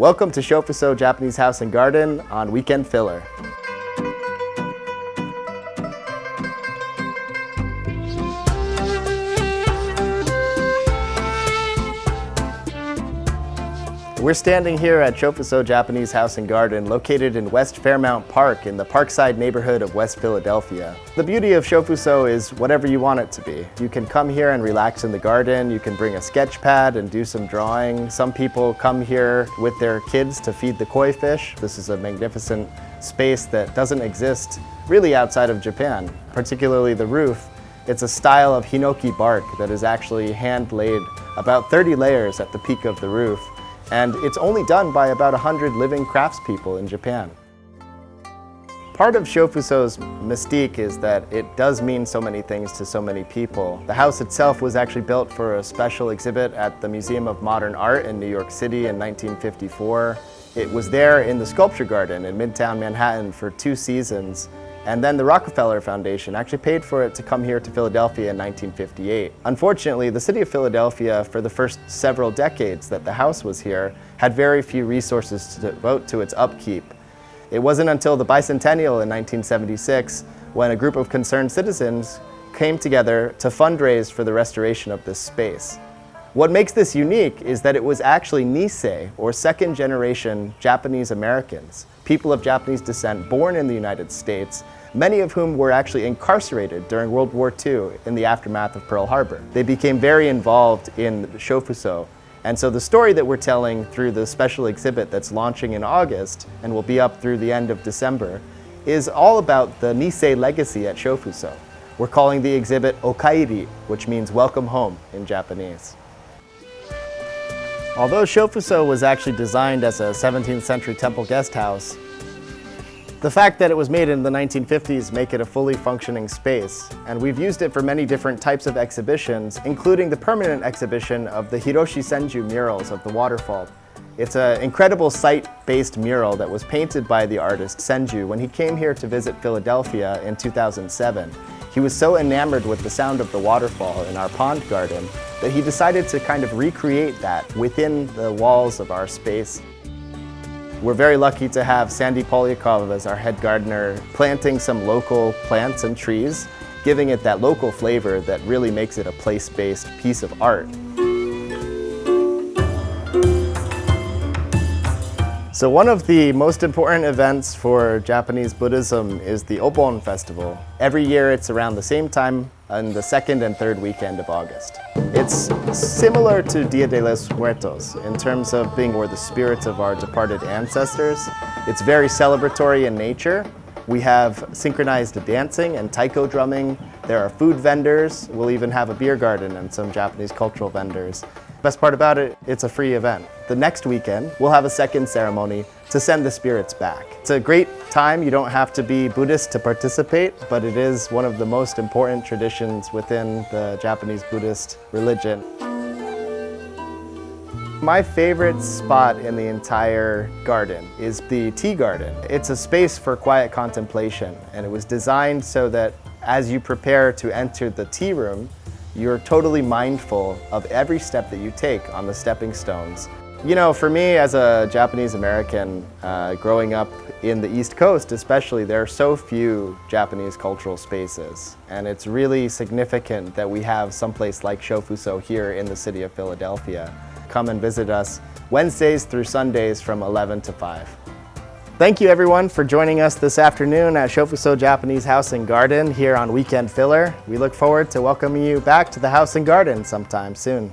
Welcome to Shofuso Japanese House and Garden on Weekend Filler. We're standing here at Shofuso Japanese House and Garden, located in West Fairmount Park in the Parkside neighborhood of West Philadelphia. The beauty of Shofuso is whatever you want it to be. You can come here and relax in the garden, you can bring a sketch pad and do some drawing. Some people come here with their kids to feed the koi fish. This is a magnificent space that doesn't exist really outside of Japan, particularly the roof. It's a style of hinoki bark that is actually hand-laid, about 30 layers at the peak of the roof. And it's only done by about 100 living craftspeople in Japan. Part of Shofuso's mystique is that it does mean so many things to so many people. The house itself was actually built for a special exhibit at the Museum of Modern Art in New York City in 1954. It was there in the Sculpture Garden in Midtown Manhattan for 2 seasons. And then the Rockefeller Foundation actually paid for it to come here to Philadelphia in 1958. Unfortunately, the city of Philadelphia, for the first several decades that the house was here, had very few resources to devote to its upkeep. It wasn't until the bicentennial in 1976 when a group of concerned citizens came together to fundraise for the restoration of this space. What makes this unique is that it was actually Nisei, or second-generation Japanese Americans, people of Japanese descent born in the United States, many of whom were actually incarcerated during World War II in the aftermath of Pearl Harbor. They became very involved in Shofuso, and so the story that we're telling through the special exhibit that's launching in August and will be up through the end of December is all about the Nisei legacy at Shofuso. We're calling the exhibit Okairi, which means welcome home in Japanese. Although Shofuso was actually designed as a 17th century temple guest house, the fact that it was made in the 1950s make it a fully functioning space, and we've used it for many different types of exhibitions, including the permanent exhibition of the Hiroshi Senju murals of the waterfall. It's an incredible site-based mural that was painted by the artist Senju when he came here to visit Philadelphia in 2007. He was so enamored with the sound of the waterfall in our pond garden that he decided to kind of recreate that within the walls of our space. We're very lucky to have Sandy Polyakov as our head gardener, planting some local plants and trees, giving it that local flavor that really makes it a place-based piece of art. So one of the most important events for Japanese Buddhism is the Obon Festival. Every year it's around the same time on the 2nd and 3rd weekend of August. It's similar to Dia de los Muertos in terms of being where the spirits of our departed ancestors. It's very celebratory in nature. We have synchronized dancing and taiko drumming. There are food vendors. We'll even have a beer garden and some Japanese cultural vendors. Best part about it, it's a free event. The next weekend, we'll have a second ceremony to send the spirits back. It's a great time. You don't have to be Buddhist to participate, but it is one of the most important traditions within the Japanese Buddhist religion. My favorite spot in the entire garden is the tea garden. It's a space for quiet contemplation, and it was designed so that as you prepare to enter the tea room, you're totally mindful of every step that you take on the stepping stones. You know, for me as a Japanese American, growing up in the East Coast especially, there are so few Japanese cultural spaces. And it's really significant that we have someplace like Shofuso here in the city of Philadelphia. Come and visit us Wednesdays through Sundays from 11 to 5. Thank you everyone for joining us this afternoon at Shofuso Japanese House and Garden here on Weekend Filler. We look forward to welcoming you back to the House and Garden sometime soon.